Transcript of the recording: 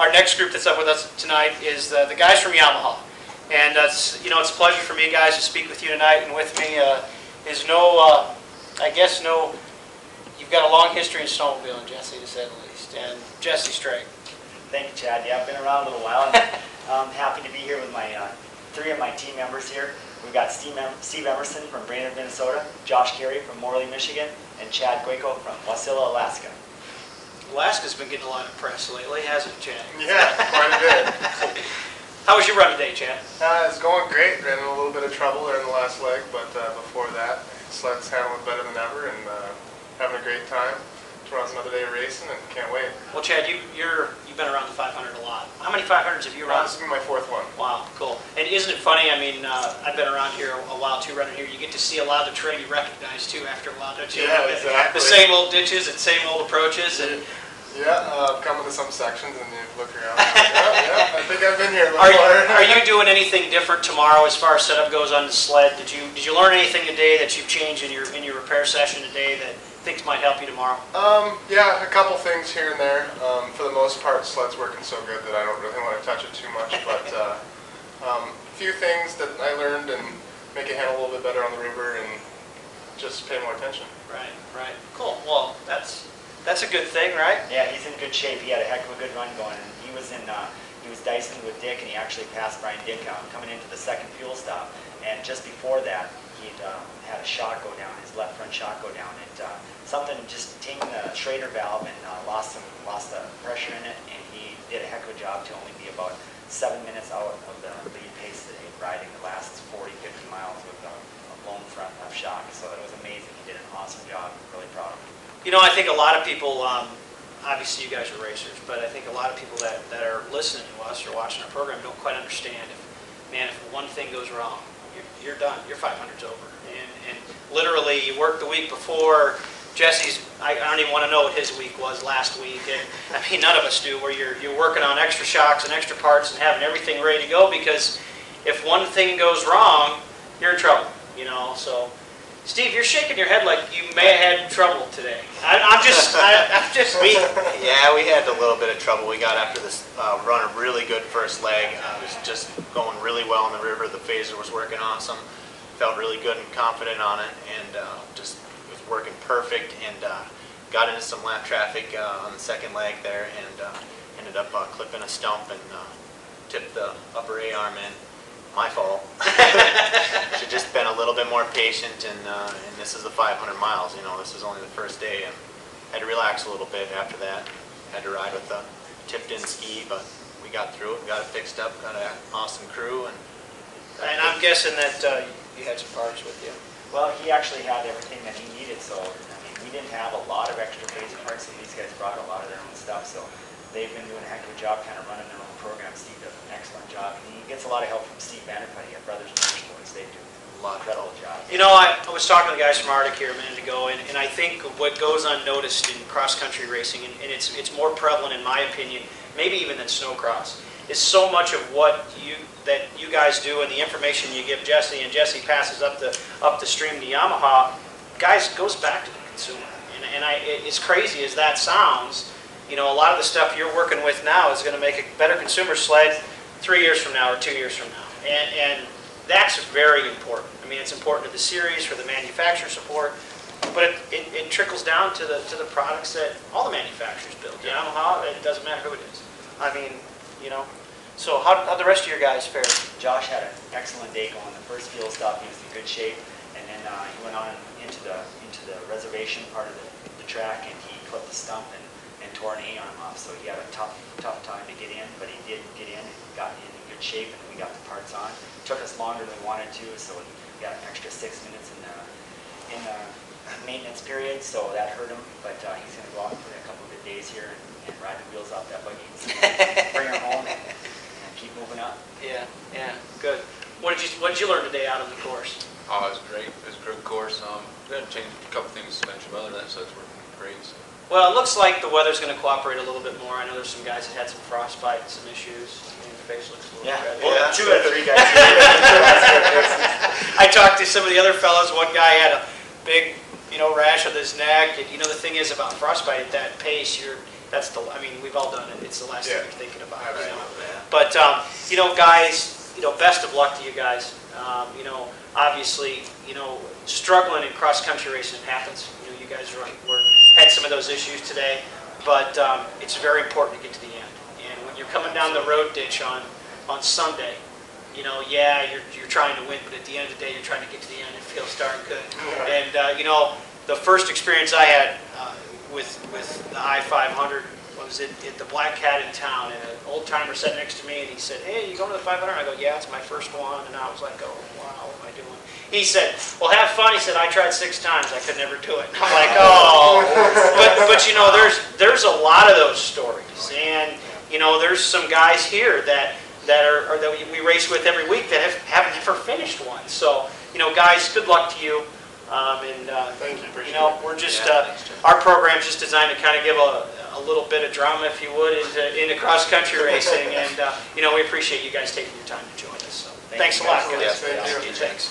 our next group that's up with us tonight is the guys from Yamaha. And it's a pleasure for me, guys, to speak with you tonight. And with me is you've got a long history in snowmobiling, Jesse, to say the least. And Jesse Strake. Thank you, Chad. Yeah, I've been around a little while, and I'm happy to be here with my three of my team members here. We've got Steve Emerson from Brainerd, Minnesota, Josh Carey from Morley, Michigan, and Chad Goyko from Wasilla, Alaska. Alaska's been getting a lot of press lately, hasn't it, Chad? Yeah, quite a bit. How was your run today, Chad? It's going great. Ran in a little bit of trouble there in the last leg, but before that, sled's handling better than ever and having a great time. Tomorrow's another day of racing and can't wait. Well, Chad, you've been around the 500 a lot. How many 500s have you run? This will be my fourth one. Wow, cool. And isn't it funny? I mean, I've been around here a while too, running here. You get to see a lot of the terrain you recognize too after a while, don't you? Yeah, exactly. The same old ditches and same old approaches. And yeah, I've come into some sections and you look around. Yeah, I think I've been here a little more. Are you doing anything different tomorrow as far as setup goes on the sled? Did you learn anything today that you've changed in your repair session today that things might help you tomorrow? Yeah, a couple things here and there. For the most part, sled's working so good that I don't really want to touch it too much. But a few things that I learned and make it handle a little bit better on the river and just pay more attention. Right. Cool. Well, that's a good thing, right? Yeah, he's in good shape. He had a heck of a good run going, and he was dicing with Dick, and he actually passed Brian Dick coming into the second fuel stop. And just before that, he'd had a shot go down, his left front shot go down, and something just taking the Schrader valve and lost the pressure in it, and he did a heck of a job to only be about 7 minutes out of the lead pace today, riding the last 40, 50 miles with a blown front left shock. So it was amazing. He did an awesome job. I'm really proud of him. I think a lot of people, obviously you guys are racers, but I think a lot of people that are listening to us or watching our program don't quite understand if one thing goes wrong, you're done. Your 500's over. And literally, you work the week before. Jesse's, I don't even want to know what his week was last week. And I mean, none of us do, where you're working on extra shocks and extra parts and having everything ready to go, because if one thing goes wrong, you're in trouble, So, Steve, you're shaking your head like you may have had trouble today. I'm just me. Yeah, we had a little bit of trouble. We got after this run a really good first leg. It was just going really well on the river. The phaser was working awesome. Felt really good and confident on it, and just was working perfect. And got into some lap traffic on the second leg there, and ended up clipping a stump and tipped the upper A arm in. My fault. Should just been a little bit more patient, and this is the 500 miles. This is only the first day, and had to relax a little bit after that. Had to ride with the tipped-in ski, but we got through it, got it fixed up, got an awesome crew, and I'm guessing that you had some parts with you. Well, he actually had everything that he needed, so we didn't have a lot of extra phaser parts, so these guys brought a lot of their own stuff. So they've been doing a heck of a job kind of running their own program. Steve does an excellent job. And he gets a lot of help from Steve Bannerputty at Brothers Motorsports. They do a incredible job. I was talking to the guys from Arctic here a minute ago, and I think what goes unnoticed in cross-country racing, and it's more prevalent in my opinion, maybe even than snowcross, is so much of what you guys do and the information you give Jesse, and Jesse passes up the stream to Yamaha, guys, goes back to the consumer. And as crazy as that sounds, a lot of the stuff you're working with now is going to make a better consumer sled 3 years from now or 2 years from now. And that's very important. I mean, it's important to the series, for the manufacturer support, but it trickles down to the products that all the manufacturers build. Yamaha, it doesn't matter who it is. I mean, So how'd the rest of your guys fare? Josh had an excellent day going. The first fuel stop, he was in good shape, and then he went on into the reservation part of the track, and he clipped the stump and tore an A-arm off. So he had a tough time to get in, but he did get in and got in good shape, and we got the parts on. It took us longer than we wanted to, so we got an extra 6 minutes in the maintenance period, so that hurt him. But he's going to go out for a couple of good days here and ride the wheels off that buggy and bring her home and keep moving up. Yeah, good. What did you learn today out of the course? Oh, it was great. It was a great course. We had to change a couple things to mention weather, so it's working great. So. Well, it looks like the weather's going to cooperate a little bit more. I know there's some guys that had some frostbite and some issues. I mean, the face looks a little red. Well, 2 out of 3 guys. I talked to some of the other fellows. One guy had a big, rash on his neck. And, the thing is about frostbite at that pace, that's the, I mean, we've all done it. It's the last thing Yeah. you're thinking about. Absolutely. But, you know, guys, you know, best of luck to you guys. You know, obviously, you know, struggling in cross-country racing happens. You know, you guys had some of those issues today, but it's very important to get to the end. And when you're coming down the road ditch on Sunday, you know, yeah, you're trying to win, but at the end of the day, you're trying to get to the end. It feels darn good. And, you know, the first experience I had with the I-500 was at the Black Cat in town, and an old timer sat next to me, and he said, "Hey, you going to the 500?" I go, "Yeah, it's my first one." And I was like, "Oh, wow, what am I doing?" He said, "Well, have fun." He said, "I tried 6 times. I could never do it." And I'm like, "Oh." But you know, there's a lot of those stories, and you know, there's some guys here that we race with every week that haven't ever finished one. So, you know, guys, good luck to you. Thank you. Appreciate You know, it. we're just Thanks, Jeff. our program's just designed to kind of give a little bit of drama, if you would, into cross country racing, and you know, we appreciate you guys taking your time to join us. So, thanks a lot, guys. Thank you. Thanks.